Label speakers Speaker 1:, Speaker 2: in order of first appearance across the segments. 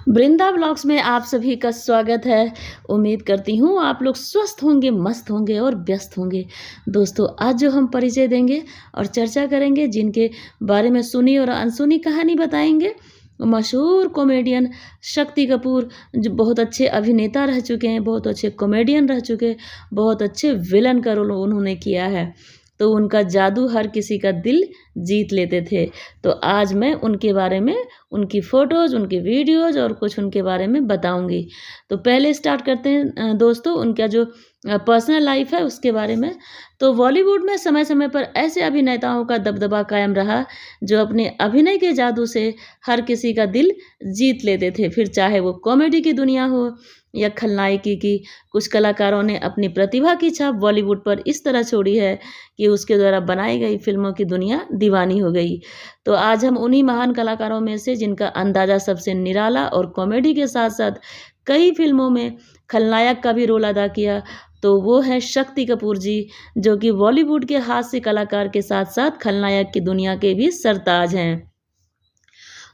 Speaker 1: वृंदा blogs में आप सभी का स्वागत है। उम्मीद करती हूँ आप लोग स्वस्थ होंगे, मस्त होंगे और व्यस्त होंगे। दोस्तों, आज जो हम परिचय देंगे और चर्चा करेंगे, जिनके बारे में सुनी और अनसुनी कहानी बताएंगे, मशहूर कॉमेडियन शक्ति कपूर, जो बहुत अच्छे अभिनेता रह चुके हैं, बहुत अच्छे कॉमेडियन रह चुके हैं, बहुत अच्छे विलन का रोल उन्होंने किया है। तो उनका जादू हर किसी का दिल जीत लेते थे। तो आज मैं उनके बारे में, उनकी फ़ोटोज़, उनकी वीडियोज़ और कुछ उनके बारे में बताऊंगी। तो पहले स्टार्ट करते हैं दोस्तों, उनका जो पर्सनल लाइफ है उसके बारे में। तो बॉलीवुड में समय समय पर ऐसे अभिनेताओं का दबदबा कायम रहा जो अपने अभिनय के जादू से हर किसी का दिल जीत लेते थे, फिर चाहे वो कॉमेडी की दुनिया हो या खलनायकी की। कुछ कलाकारों ने अपनी प्रतिभा की छाप बॉलीवुड पर इस तरह छोड़ी है कि उसके द्वारा बनाई गई फिल्मों की दुनिया दीवानी हो गई। तो आज हम उन्हीं महान कलाकारों में से, जिनका अंदाज़ा सबसे निराला और कॉमेडी के साथ साथ कई फिल्मों में खलनायक का भी रोल अदा किया, तो वो है शक्ति कपूर जी, जो कि बॉलीवुड के हास्य कलाकार के साथ साथ खलनायक की दुनिया के भी सरताज हैं।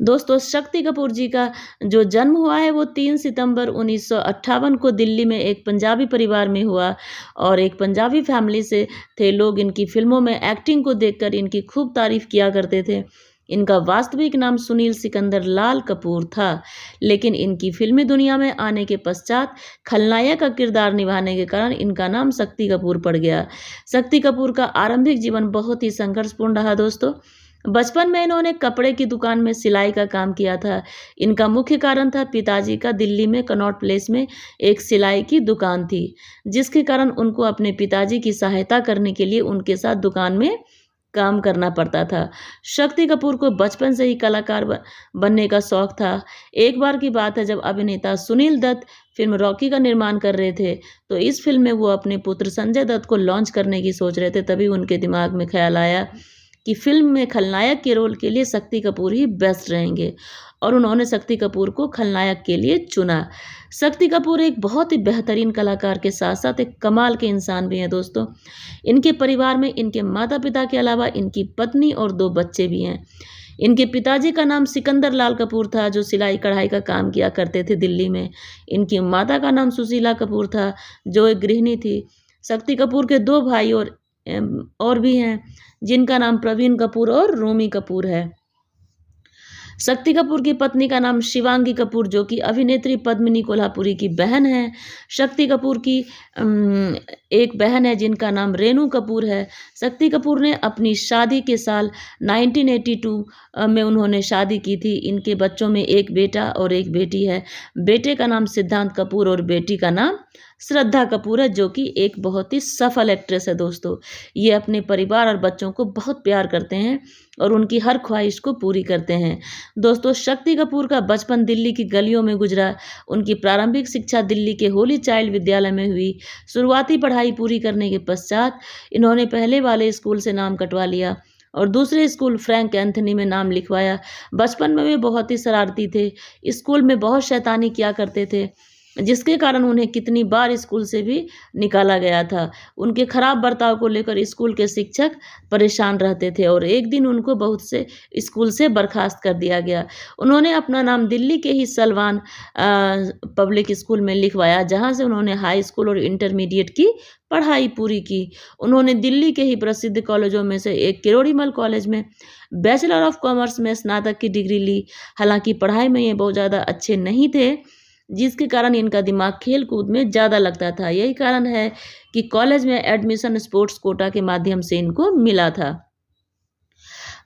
Speaker 1: दोस्तों, शक्ति कपूर जी का जो जन्म हुआ है वो 3 सितंबर 1958 को दिल्ली में एक पंजाबी परिवार में हुआ और एक पंजाबी फैमिली से थे। लोग इनकी फिल्मों में एक्टिंग को देखकर इनकी खूब तारीफ किया करते थे। इनका वास्तविक नाम सुनील सिकंदर लाल कपूर था, लेकिन इनकी फिल्मी दुनिया में आने के पश्चात खलनायक का किरदार निभाने के कारण इनका नाम शक्ति कपूर पड़ गया। शक्ति कपूर का आरंभिक जीवन बहुत ही संघर्षपूर्ण रहा दोस्तों। बचपन में इन्होंने कपड़े की दुकान में सिलाई का काम किया था। इनका मुख्य कारण था पिताजी का दिल्ली में कनॉट प्लेस में एक सिलाई की दुकान थी, जिसके कारण उनको अपने पिताजी की सहायता करने के लिए उनके साथ दुकान में काम करना पड़ता था। शक्ति कपूर को बचपन से ही कलाकार बनने का शौक था। एक बार की बात है, जब अभिनेता सुनील दत्त फिल्म रॉकी का निर्माण कर रहे थे, तो इस फिल्म में वो अपने पुत्र संजय दत्त को लॉन्च करने की सोच रहे थे। तभी उनके दिमाग में ख्याल आया कि फिल्म में खलनायक के रोल के लिए शक्ति कपूर ही बेस्ट रहेंगे और उन्होंने शक्ति कपूर को खलनायक के लिए चुना। शक्ति कपूर एक बहुत ही बेहतरीन कलाकार के साथ साथ एक कमाल के इंसान भी हैं दोस्तों। इनके परिवार में इनके माता पिता के अलावा इनकी पत्नी और 2 बच्चे भी हैं। इनके पिताजी का नाम सिकंदर लाल कपूर था, जो सिलाई कढ़ाई का काम किया करते थे दिल्ली में। इनकी माता का नाम सुशीला कपूर था, जो एक गृहिणी थी। शक्ति कपूर के 2 भाई और भी हैं, जिनका नाम प्रवीण कपूर और रोमी कपूर है। शक्ति कपूर की पत्नी का नाम शिवांगी कपूर, जो कि अभिनेत्री पद्मिनी कोल्हापुरी की बहन है। शक्ति कपूर की एक बहन है जिनका नाम रेनू कपूर है। शक्ति कपूर ने अपनी शादी के साल 1982 में उन्होंने शादी की थी। इनके बच्चों में एक बेटा और एक बेटी है। बेटे का नाम सिद्धांत कपूर और बेटी का नाम श्रद्धा कपूर है, जो कि एक बहुत ही सफल एक्ट्रेस है दोस्तों। ये अपने परिवार और बच्चों को बहुत प्यार करते हैं और उनकी हर ख्वाहिश को पूरी करते हैं। दोस्तों, शक्ति कपूर का बचपन दिल्ली की गलियों में गुजरा। उनकी प्रारंभिक शिक्षा दिल्ली के होली चाइल्ड विद्यालय में हुई। शुरुआती पढ़ाई पूरी करने के पश्चात इन्होंने पहले वाले स्कूल से नाम कटवा लिया और दूसरे स्कूल फ्रैंक एंथनी में नाम लिखवाया। बचपन में वे बहुत ही शरारती थे, स्कूल में बहुत शैतानी किया करते थे, जिसके कारण उन्हें कितनी बार स्कूल से भी निकाला गया था। उनके खराब बर्ताव को लेकर स्कूल के शिक्षक परेशान रहते थे और एक दिन उनको बहुत से स्कूल से बर्खास्त कर दिया गया। उन्होंने अपना नाम दिल्ली के ही सलवान पब्लिक स्कूल में लिखवाया, जहां से उन्होंने हाई स्कूल और इंटरमीडिएट की पढ़ाई पूरी की। उन्होंने दिल्ली के ही प्रसिद्ध कॉलेजों में से एक किरोड़ीमल कॉलेज में बैचलर ऑफ कॉमर्स में स्नातक की डिग्री ली। हालांकि पढ़ाई में ये बहुत ज़्यादा अच्छे नहीं थे, जिसके कारण इनका दिमाग खेल कूद में ज़्यादा लगता था। यही कारण है कि कॉलेज में एडमिशन स्पोर्ट्स कोटा के माध्यम से इनको मिला था।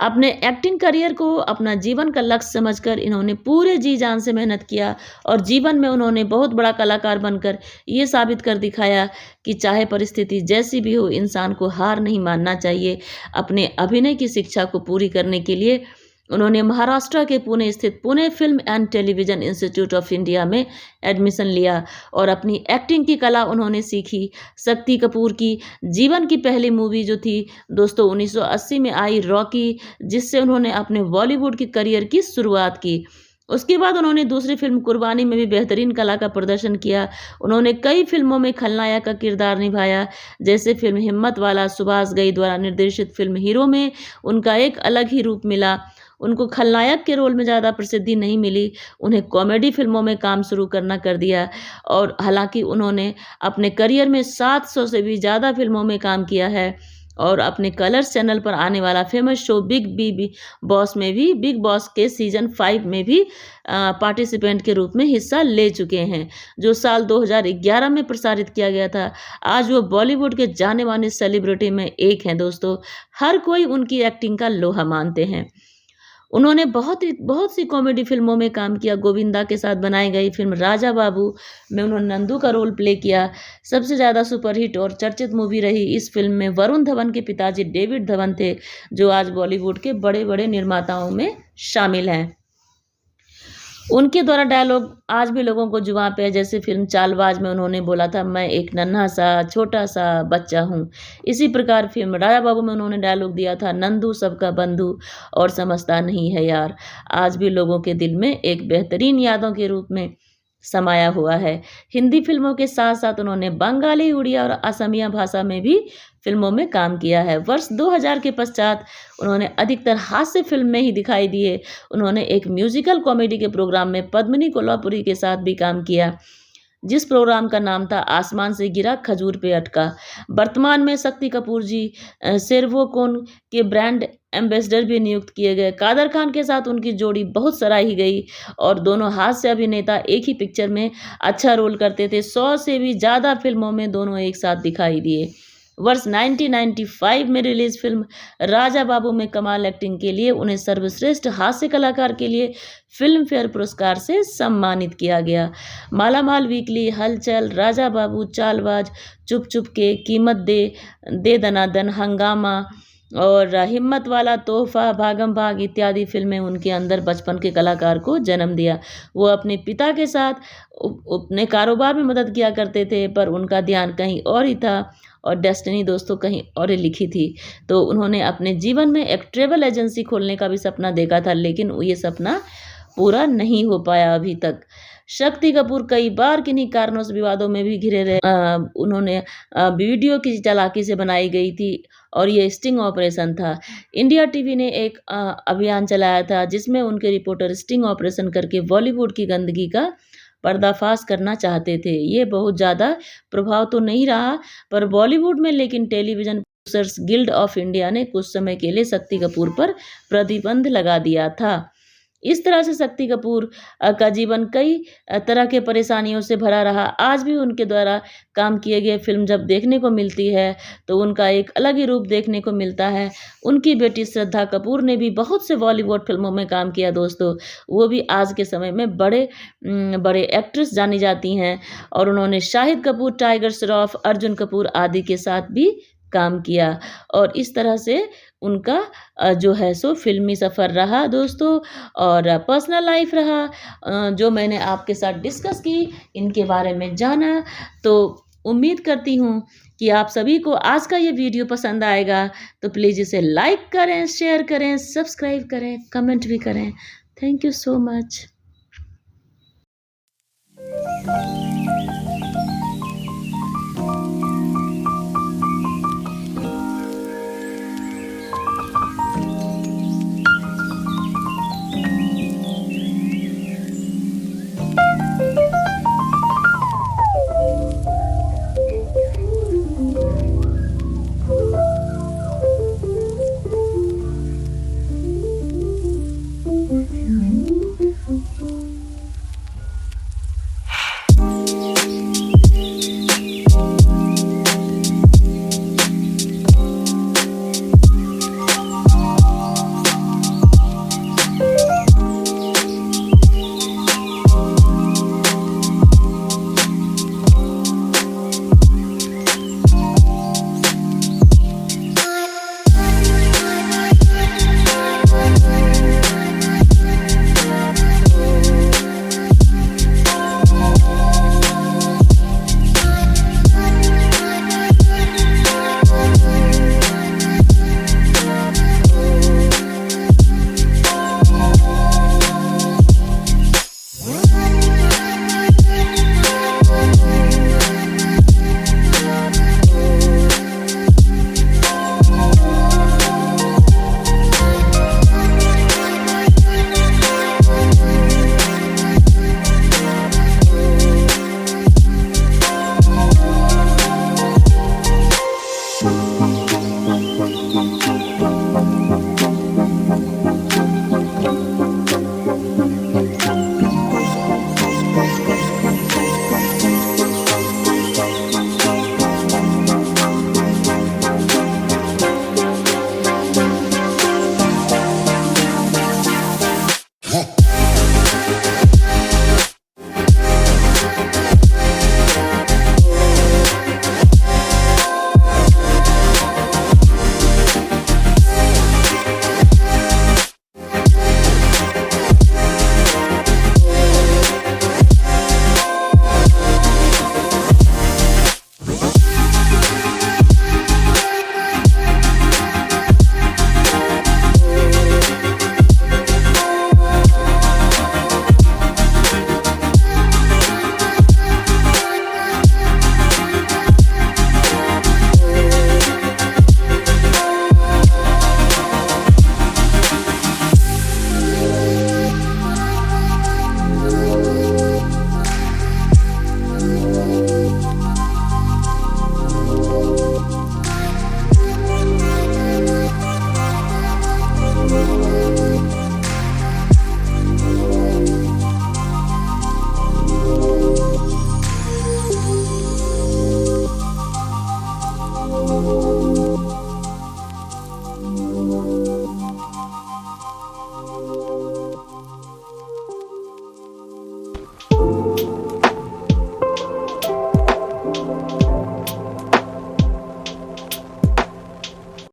Speaker 1: अपने एक्टिंग करियर को अपना जीवन का लक्ष्य समझकर इन्होंने पूरे जी जान से मेहनत किया और जीवन में उन्होंने बहुत बड़ा कलाकार बनकर ये साबित कर दिखाया कि चाहे परिस्थिति जैसी भी हो, इंसान को हार नहीं मानना चाहिए। अपने अभिनय की शिक्षा को पूरी करने के लिए उन्होंने महाराष्ट्र के पुणे स्थित Pune film and television institute of India में एडमिशन लिया और अपनी एक्टिंग की कला उन्होंने सीखी। शक्ति कपूर की जीवन की पहली मूवी जो थी दोस्तों 1980 में आई रॉकी, जिससे उन्होंने अपने बॉलीवुड की करियर की शुरुआत की। उसके बाद उन्होंने दूसरी फिल्म कुर्बानी में भी बेहतरीन कला का प्रदर्शन किया। उन्होंने कई फिल्मों में खलनायक का किरदार निभाया, जैसे फिल्म हिम्मत वाला, सुभाष घई द्वारा निर्देशित फिल्म हीरो में उनका एक अलग ही रूप मिला। उनको खलनायक के रोल में ज़्यादा प्रसिद्धि नहीं मिली, उन्हें कॉमेडी फ़िल्मों में काम शुरू करना कर दिया। और हालाँकि उन्होंने अपने करियर में 700 से भी ज़्यादा फ़िल्मों में काम किया है और अपने कलर्स चैनल पर आने वाला फ़ेमस शो बिग बॉस के सीज़न 5 में भी पार्टिसिपेंट के रूप में हिस्सा ले चुके हैं, जो साल 2011 में प्रसारित किया गया था। आज वो बॉलीवुड के जाने-माने सेलिब्रिटी में एक हैं दोस्तों। हर कोई उनकी एक्टिंग का लोहा मानते हैं। उन्होंने बहुत सी कॉमेडी फ़िल्मों में काम किया। गोविंदा के साथ बनाई गई फ़िल्म राजा बाबू में उन्होंने नंदू का रोल प्ले किया। सबसे ज़्यादा सुपरहिट और चर्चित मूवी रही इस फ़िल्म में वरुण धवन के पिताजी डेविड धवन थे, जो आज बॉलीवुड के बड़े-बड़े निर्माताओं में शामिल हैं। उनके द्वारा डायलॉग आज भी लोगों को जुबान पे है। जैसे फ़िल्म चालबाज़ में उन्होंने बोला था, मैं एक नन्हा-सा छोटा-सा बच्चा हूँ। इसी प्रकार फ़िल्म राजा बाबू में उन्होंने डायलॉग दिया था, नंदू सबका बंधु और समझता नहीं है यार। आज भी लोगों के दिल में एक बेहतरीन यादों के रूप में समाया हुआ है। हिंदी फ़िल्मों के साथ-साथ उन्होंने बंगाली, उड़िया और असमिया भाषा में भी फ़िल्मों में काम किया है। वर्ष 2000 के पश्चात उन्होंने अधिकतर हास्य फ़िल्म में ही दिखाई दिए। उन्होंने एक म्यूज़िकल कॉमेडी के प्रोग्राम में पद्मिनी कोल्हापुरी के साथ भी काम किया, जिस प्रोग्राम का नाम था आसमान से गिरा खजूर पे अटका। वर्तमान में शक्ति कपूर जी सेरवोकोन के ब्रांड एम्बेसडर भी नियुक्त किए गए। कादर खान के साथ उनकी जोड़ी बहुत सराही गई और दोनों हास्य अभिनेता एक ही पिक्चर में अच्छा रोल करते थे। 100 से भी ज़्यादा फ़िल्मों में दोनों एक साथ दिखाई दिए। वर्ष 1995 में रिलीज फिल्म राजा बाबू में कमाल एक्टिंग के लिए उन्हें सर्वश्रेष्ठ हास्य कलाकार के लिए फिल्म फेयर पुरस्कार से सम्मानित किया गया। मालामाल वीकली, हलचल, राजा बाबू, चालबाज, चुप चुप के, कीमत दे दनादन, हंगामा और हिम्मत वाला तोहफा, भागम भाग इत्यादि फिल्में उनके अंदर बचपन के कलाकार को जन्म दिया। वो अपने पिता के साथ अपने कारोबार में मदद किया करते थे, पर उनका ध्यान कहीं और ही था और डेस्टिनी दोस्तों कहीं और ही लिखी थी। तो उन्होंने अपने जीवन में एक ट्रैवल एजेंसी खोलने का भी सपना देखा था, लेकिन ये सपना पूरा नहीं हो पाया अभी तक। शक्ति कपूर कई बार किन्हीं कारणों से विवादों में भी घिरे रहे। उन्होंने वीडियो की चालाकी से बनाई गई थी और ये स्टिंग ऑपरेशन था। इंडिया टीवी ने एक अभियान चलाया था जिसमें उनके रिपोर्टर स्टिंग ऑपरेशन करके बॉलीवुड की गंदगी का पर्दाफाश करना चाहते थे। ये बहुत ज़्यादा प्रभाव तो नहीं रहा पर बॉलीवुड में, लेकिन television producers guild of India ने कुछ समय के लिए शक्ति कपूर पर प्रतिबंध लगा दिया था। इस तरह से शक्ति कपूर का जीवन कई तरह के परेशानियों से भरा रहा। आज भी उनके द्वारा काम किए गए फिल्म जब देखने को मिलती है तो उनका एक अलग ही रूप देखने को मिलता है। उनकी बेटी श्रद्धा कपूर ने भी बहुत से बॉलीवुड फिल्मों में काम किया दोस्तों। वो भी आज के समय में बड़े एक्ट्रेस जानी जाती हैं और उन्होंने शाहिद कपूर, टाइगर श्रॉफ, अर्जुन कपूर आदि के साथ भी काम किया और इस तरह से उनका जो है सो फ़िल्मी सफ़र रहा दोस्तों और पर्सनल लाइफ रहा जो मैंने आपके साथ डिस्कस की, इनके बारे में जाना। तो उम्मीद करती हूँ कि आप सभी को आज का ये वीडियो पसंद आएगा, तो प्लीज़ इसे लाइक करें, शेयर करें, सब्सक्राइब करें, कमेंट भी करें। Thank you so much.